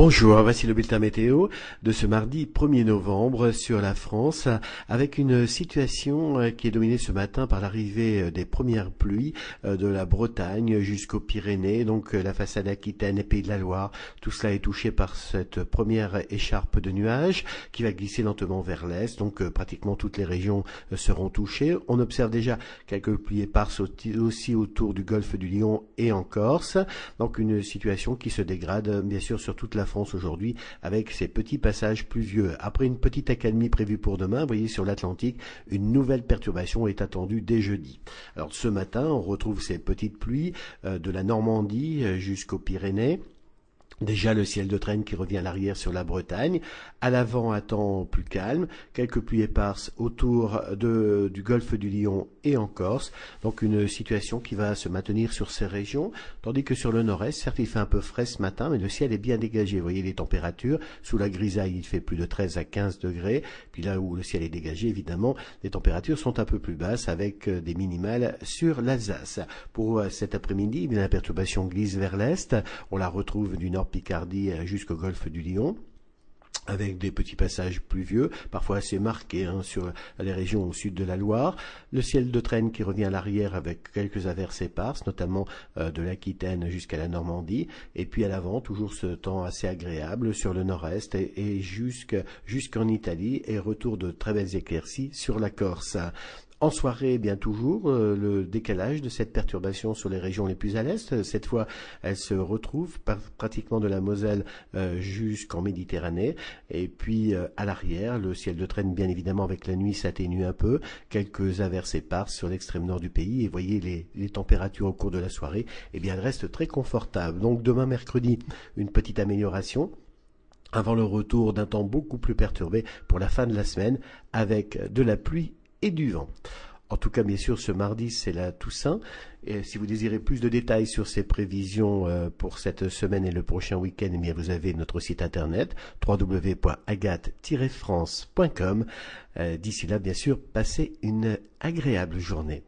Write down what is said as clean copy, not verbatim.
Bonjour, voici le bulletin météo de ce mardi 1er novembre sur la France, avec une situation qui est dominée ce matin par l'arrivée des premières pluies de la Bretagne jusqu'aux Pyrénées, donc la façade Aquitaine et Pays de la Loire. Tout cela est touché par cette première écharpe de nuages qui va glisser lentement vers l'est, donc pratiquement toutes les régions seront touchées. On observe déjà quelques pluies éparses aussi autour du golfe du Lion et en Corse, donc une situation qui se dégrade bien sûr sur toute la France aujourd'hui avec ces petits passages pluvieux. Après une petite accalmie prévue pour demain, vous voyez sur l'Atlantique, une nouvelle perturbation est attendue dès jeudi. Alors ce matin, on retrouve ces petites pluies de la Normandie jusqu'aux Pyrénées. Déjà le ciel de traîne qui revient à l'arrière sur la Bretagne, à l'avant un temps plus calme, quelques pluies éparses autour du golfe du Lion et en Corse, donc une situation qui va se maintenir sur ces régions, tandis que sur le nord-est, certes il fait un peu frais ce matin, mais le ciel est bien dégagé. Vous voyez les températures, sous la grisaille il fait plus de 13 à 15 degrés, puis là où le ciel est dégagé évidemment, les températures sont un peu plus basses avec des minimales sur l'Alsace. Pour cet après-midi, la perturbation glisse vers l'est, on la retrouve du nord Picardie jusqu'au golfe du Lion, avec des petits passages pluvieux, parfois assez marqués sur les régions au sud de la Loire. Le ciel de traîne qui revient à l'arrière avec quelques averses éparses, notamment de l'Aquitaine jusqu'à la Normandie. Et puis à l'avant, toujours ce temps assez agréable sur le nord-est et jusqu'en Italie, et retour de très belles éclaircies sur la Corse. En soirée, bien toujours, le décalage de cette perturbation sur les régions les plus à l'est. Cette fois, elle se retrouve pratiquement de la Moselle jusqu'en Méditerranée. Et puis, à l'arrière, le ciel de traîne, bien évidemment, avec la nuit, s'atténue un peu. Quelques averses éparses sur l'extrême nord du pays. Et voyez les températures au cours de la soirée, eh bien, elles restent très confortables. Donc, demain, mercredi, une petite amélioration, avant le retour d'un temps beaucoup plus perturbé pour la fin de la semaine, avec de la pluie et du vent. En tout cas, bien sûr, ce mardi, c'est la Toussaint. Et si vous désirez plus de détails sur ces prévisions pour cette semaine et le prochain week-end, eh bien, vous avez notre site internet www.agathe-france.com. D'ici là, bien sûr, passez une agréable journée.